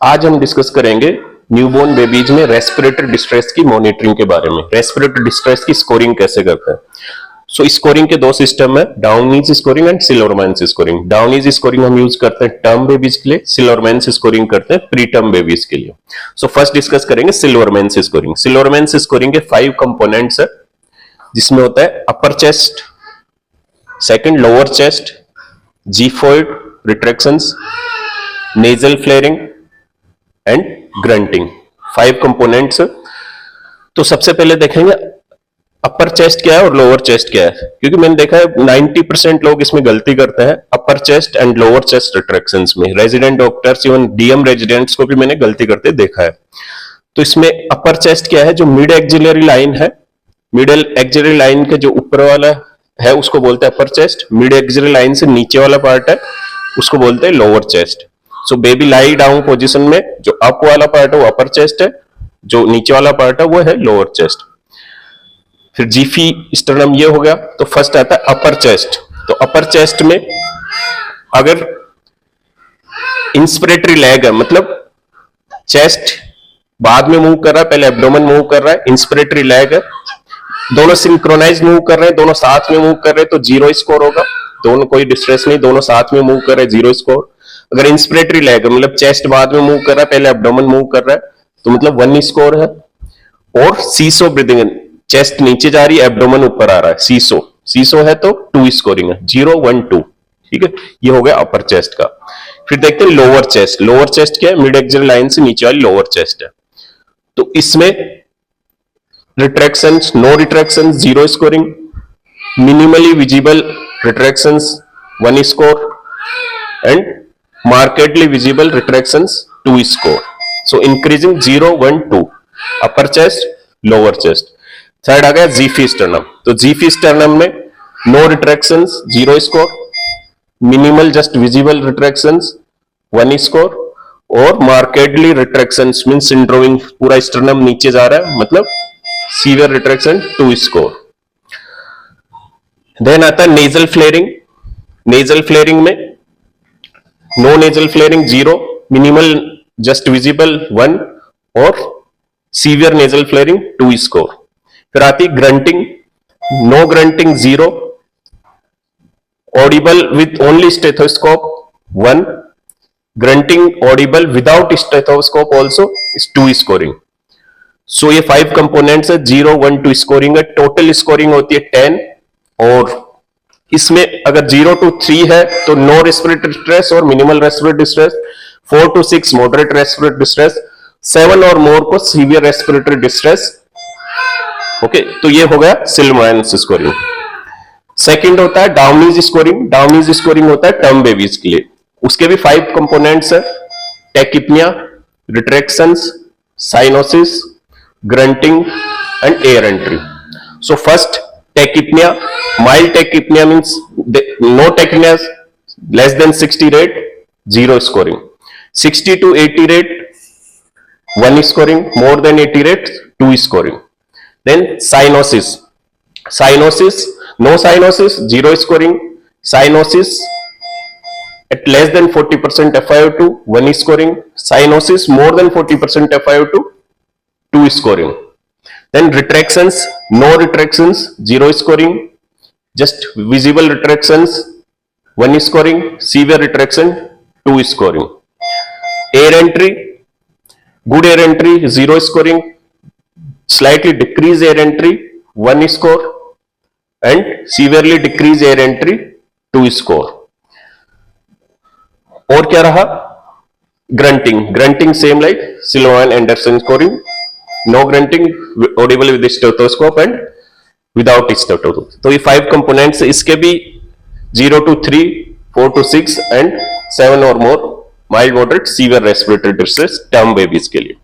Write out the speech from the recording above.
आज हम डिस्कस करेंगे न्यूबॉर्न बेबीज में रेस्पिरेटरी डिस्ट्रेस की मॉनिटरिंग के बारे में। रेस्पिरेटरी डिस्ट्रेस की स्कोरिंग कैसे करते हैं। सो स्कोरिंग के दो सिस्टम है, डाउनीज स्कोरिंग एंड सिल्वरमैन्स स्कोरिंग। डाउनीज स्कोरिंग हम यूज करते हैं टर्म बेबीज के लिए, सिल्वरमैन्स स्कोरिंग करते हैं प्री टर्म बेबीज के लिए। सो फर्स्ट डिस्कस करेंगे सिल्वरमैन्स स्कोरिंग। सिल्वरमैन्स स्कोरिंग के 5 कंपोनेंट्स है, जिसमें होता है upper chest, second lower chest, xiphoid retractions, nasal flaring and grunting. 5 components. तो सबसे पहले देखेंगे अपर चेस्ट क्या है और लोअर चेस्ट क्या है, क्योंकि मैंने देखा है 90% लोग इसमें गलती करते हैं upper chest and lower chest retractions में। Resident doctors even DM residents को भी मैंने गलती करते देखा है। तो इसमें अपर चेस्ट क्या है, जो मिड एक्सिलरी लाइन है, मिडल एक्सिलरी लाइन के जो ऊपर वाला है उसको बोलते हैं upper chest. Mid axillary line से नीचे वाला पार्ट है उसको बोलते हैं lower chest. So baby lie down position में जो अप वाला पार्ट है वो अपर चेस्ट है, जो नीचे वाला पार्ट है वो है लोअर चेस्ट। फिर जीफी स्टर्नम ये हो गया। तो फर्स्ट आता है अपर चेस्ट। तो अपर चेस्ट में अगर इंस्पिरेटरी लेग है, मतलब चेस्ट बाद में मूव कर रहा है, पहले एब्डोमेन मूव कर रहा है, इंस्पिरेटरी लेग है, दोनों सिंक्रोनाइज मूव कर रहे हैं, दोनों साथ में मूव कर रहे हैं, तो 0 स्कोर होगा। दोनों कोई डिस्ट्रेस नहीं, दोनों साथ में मूव कर रहे हैं, 0 स्कोर। अगर इंस्पिरेटरी लेग मतलब चेस्ट बाद में मूव कर रहा है, पहले एब्डोमेन मूव कर रहा है, तो मतलब 1 स्कोर है। और सीसो ब्रीदिंग, चेस्ट नीचे जा रही है, एब्डोमेन ऊपर आ रहा है, सीसो है तो 2 स्कोरिंग है, 0 1 2। ठीक है, ये हो गया अपर चेस्ट का। फिर देखते हैं लोअर चेस्ट। लोअर चेस्ट क्या है, मिड एक्सिलरी लाइन से नीचे वाली लोअर चेस्ट है। तो इसमें retractions, no retractions 0 scoring, minimally visible retractions 1 score and markedly visible retractions 2 score. So increasing 0 1 2 upper chest lower chest. Third आ गया जीफी स्टर्नम। तो जीफी स्टर्नम में no retractions 0 score, minimal just visible retractions 1 score और markedly retractions mean सिंड्रोमिंग, पूरा sternum नीचे जा रहा है मतलब सीवियर रिट्रैक्शन 2 स्कोर। देन आता है नेजल फ्लेयरिंग। नेजल फ्लेयरिंग में no nasal flaring 0, minimal just visible 1 और सीवियर नेजल फ्लेयरिंग 2 स्कोर। फिर आती grunting. No grunting 0, audible with only stethoscope 1, grunting audible without stethoscope also is 2 scoring. So ये 5 components है, 0 1 2 scoring है। Total scoring होती है 10। और इसमें अगर 0 to 3 है तो नो रेस्पिरेटरी डिस्ट्रेस और minimal respiratory distress, 4 to 6 moderate respiratory distress, 7 और मोर को सीवियर रेस्पिरेटरी डिस्ट्रेस। ओके, तो ये हो गया सिल्वरमैन्स स्कोरिंग। सेकंड होता है डाउनीज स्कोरिंग। डाउनीज स्कोरिंग होता है टर्म बेबीज के लिए। उसके भी 5 कंपोनेंट्स है, tachypnea, retractions, cyanosis, grunting and air entry. So first tachypnea. Mild tachypnea means no tachypnea less than 60 rate, 0 scoring. 60 to 80 rate, 1 scoring. More than 80 rate, 2 scoring. Then cyanosis. Cyanosis, no cyanosis, 0 scoring. Cyanosis at less than 40% FiO2, 1 scoring. Cyanosis more than 40% FiO2, 2 scoring. Then retractions, no retractions, 0 scoring, just visible retractions, 1 scoring, severe retraction, 2 scoring. Air entry, good air entry, 0 scoring, slightly decreased air entry, 1 score, and severely decreased air entry, 2 score. और क्या रहा? Grunting. Grunting same like Silverman-Anderson scoring. No grunting, audible with stethoscope and without stethoscope. तो ये 5 components, इसके भी 0 to 3, 4 to 6 and 7 और more mild moderate severe respiratory distress term babies के लिए।